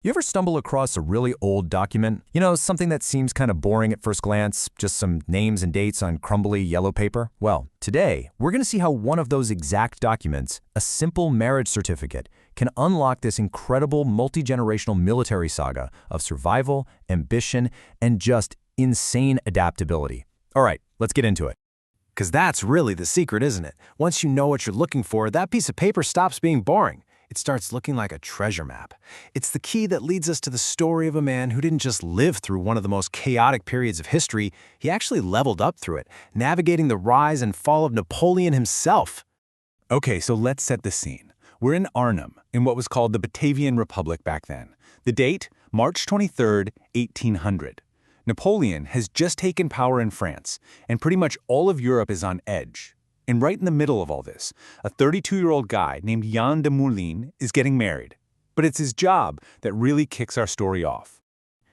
You ever stumble across a really old document? You know, something that seems kind of boring at first glance, just some names and dates on crumbly yellow paper? Well, today, we're going to see how one of those exact documents, a simple marriage certificate, can unlock this incredible multi-generational military saga of survival, ambition, and just insane adaptability. All right, let's get into it. Because that's really the secret, isn't it? Once you know what you're looking for, that piece of paper stops being boring. It starts looking like a treasure map. It's the key that leads us to the story of a man who didn't just live through one of the most chaotic periods of history, he actually leveled up through it, navigating the rise and fall of Napoleon himself. Okay, so let's set the scene. We're in Arnhem, in what was called the Batavian Republic back then. The date, March 23rd, 1800. Napoleon has just taken power in France, and pretty much all of Europe is on edge. And right in the middle of all this, a 32-year-old guy named Jan de Moulin is getting married. But it's his job that really kicks our story off.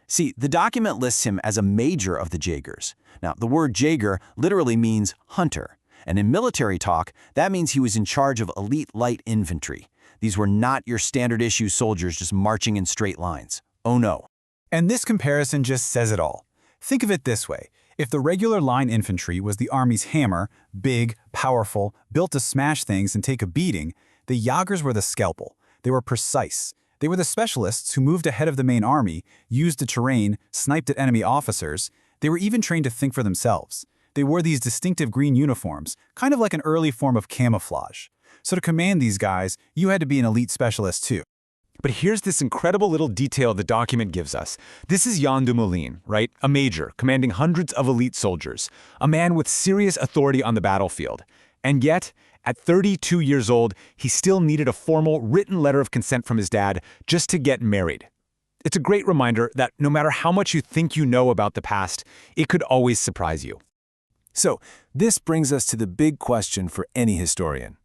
See, the document lists him as a major of the Jagers. Now, the word Jager literally means hunter, and in military talk, that means he was in charge of elite light infantry. These were not your standard-issue soldiers just marching in straight lines. Oh no. And this comparison just says it all. Think of it this way. If the regular line infantry was the army's hammer, big, powerful, built to smash things and take a beating, the Jagers were the scalpel. They were precise. They were the specialists who moved ahead of the main army, used the terrain, sniped at enemy officers. They were even trained to think for themselves. They wore these distinctive green uniforms, kind of like an early form of camouflage. So to command these guys, you had to be an elite specialist too. But here's this incredible little detail the document gives us. This is Jan de Moulin, right? A major, commanding hundreds of elite soldiers. A man with serious authority on the battlefield. And yet, at 32 years old, he still needed a formal, written letter of consent from his dad just to get married. It's a great reminder that no matter how much you think you know about the past, it could always surprise you. So, this brings us to the big question for any historian.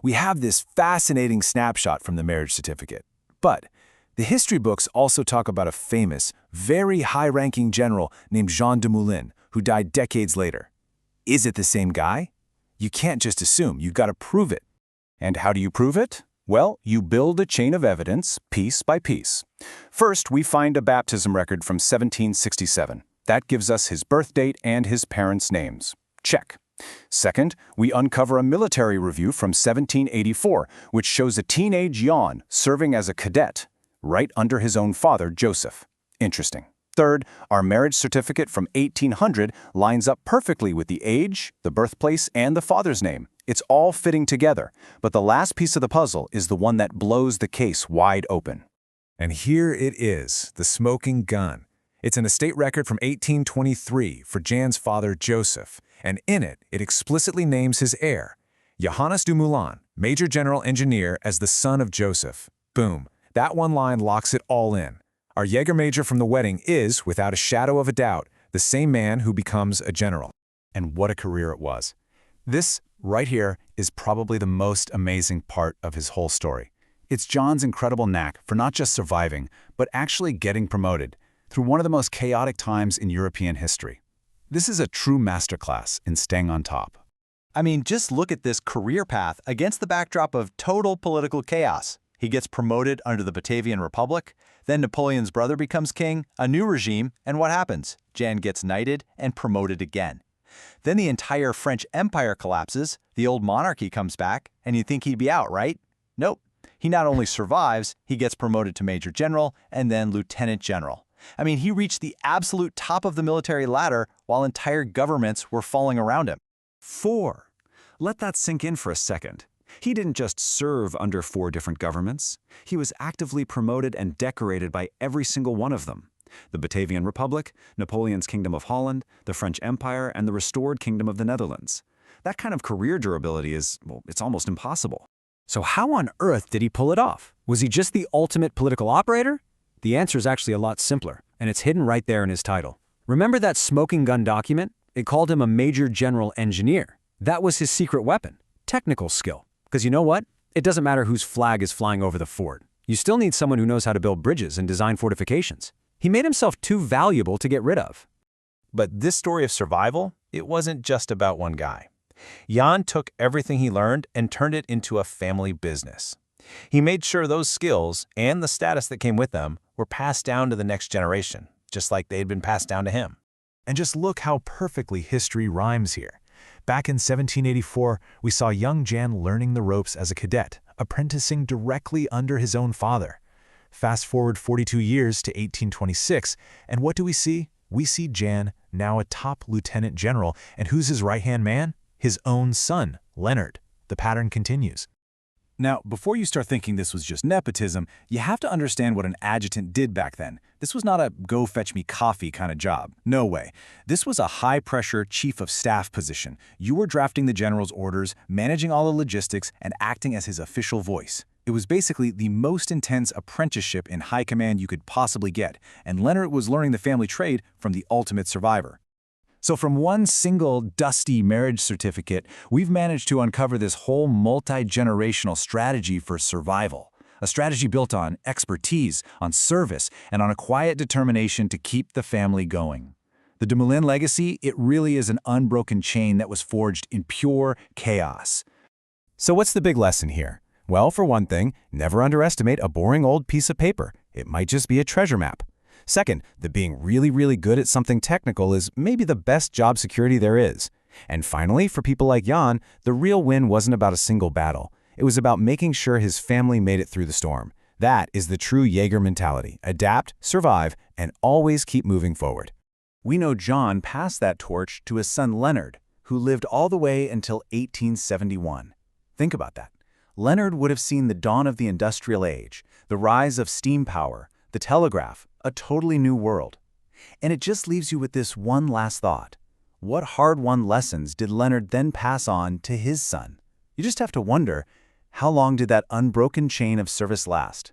We have this fascinating snapshot from the marriage certificate. But the history books also talk about a famous, very high-ranking general named Jan de Moulin, who died decades later. Is it the same guy? You can't just assume, you've got to prove it. And how do you prove it? Well, you build a chain of evidence, piece by piece. First, we find a baptism record from 1767. That gives us his birth date and his parents' names. Check. Second, we uncover a military review from 1784, which shows a teenage Jan serving as a cadet, right under his own father, Joseph. Interesting. Third, our marriage certificate from 1800 lines up perfectly with the age, the birthplace, and the father's name. It's all fitting together, but the last piece of the puzzle is the one that blows the case wide open. And here it is, the smoking gun. It's an estate record from 1823 for Jan's father, Joseph, and in it, it explicitly names his heir, Johannes de Moulin, Major General Engineer, as the son of Joseph. Boom. That one line locks it all in. Our Jager major from the wedding is, without a shadow of a doubt, the same man who becomes a general. And what a career it was. This, right here, is probably the most amazing part of his whole story. It's John's incredible knack for not just surviving, but actually getting promoted through one of the most chaotic times in European history. This is a true masterclass in staying on top. I mean, just look at this career path against the backdrop of total political chaos. He gets promoted under the Batavian Republic, then Napoleon's brother becomes king, a new regime, and what happens? Jan gets knighted and promoted again. Then the entire French Empire collapses, the old monarchy comes back, and you'd think he'd be out, right? Nope. He not only survives, he gets promoted to Major General and then Lieutenant General. I mean, he reached the absolute top of the military ladder while entire governments were falling around him. 4. Let that sink in for a second. He didn't just serve under 4 different governments. He was actively promoted and decorated by every single one of them. The Batavian Republic, Napoleon's Kingdom of Holland, the French Empire, and the restored Kingdom of the Netherlands. That kind of career durability is, well, it's almost impossible. So how on earth did he pull it off? Was he just the ultimate political operator? The answer is actually a lot simpler, and it's hidden right there in his title. Remember that smoking gun document? It called him a Major General Engineer. That was his secret weapon, technical skill. Because you know what? It doesn't matter whose flag is flying over the fort. You still need someone who knows how to build bridges and design fortifications. He made himself too valuable to get rid of. But this story of survival, it wasn't just about one guy. Jan took everything he learned and turned it into a family business. He made sure those skills and the status that came with them were passed down to the next generation, just like they'd been passed down to him. And just look how perfectly history rhymes here. Back in 1784, we saw young Jan learning the ropes as a cadet, apprenticing directly under his own father. Fast forward 42 years to 1826, and what do we see? We see Jan, now a top lieutenant general, and who's his right-hand man? His own son, Leonard. The pattern continues. Now, before you start thinking this was just nepotism, you have to understand what an adjutant did back then. This was not a go-fetch-me-coffee kind of job. No way. This was a high-pressure chief of staff position. You were drafting the general's orders, managing all the logistics, and acting as his official voice. It was basically the most intense apprenticeship in high command you could possibly get, and Leonard was learning the family trade from the ultimate survivor. So from one single dusty marriage certificate, we've managed to uncover this whole multi-generational strategy for survival. A strategy built on expertise, on service, and on a quiet determination to keep the family going. The de Moulin legacy, it really is an unbroken chain that was forged in pure chaos. So what's the big lesson here? Well, for one thing, never underestimate a boring old piece of paper. It might just be a treasure map. Second, that being really good at something technical is maybe the best job security there is. And finally, for people like Jan, the real win wasn't about a single battle. It was about making sure his family made it through the storm. That is the true Jager mentality. Adapt, survive, and always keep moving forward. We know Jan passed that torch to his son Leonard, who lived all the way until 1871. Think about that. Leonard would have seen the dawn of the industrial age, the rise of steam power, the telegraph, a totally new world. And it just leaves you with this one last thought. What hard-won lessons did Leonard then pass on to his son? You just have to wonder, how long did that unbroken chain of service last?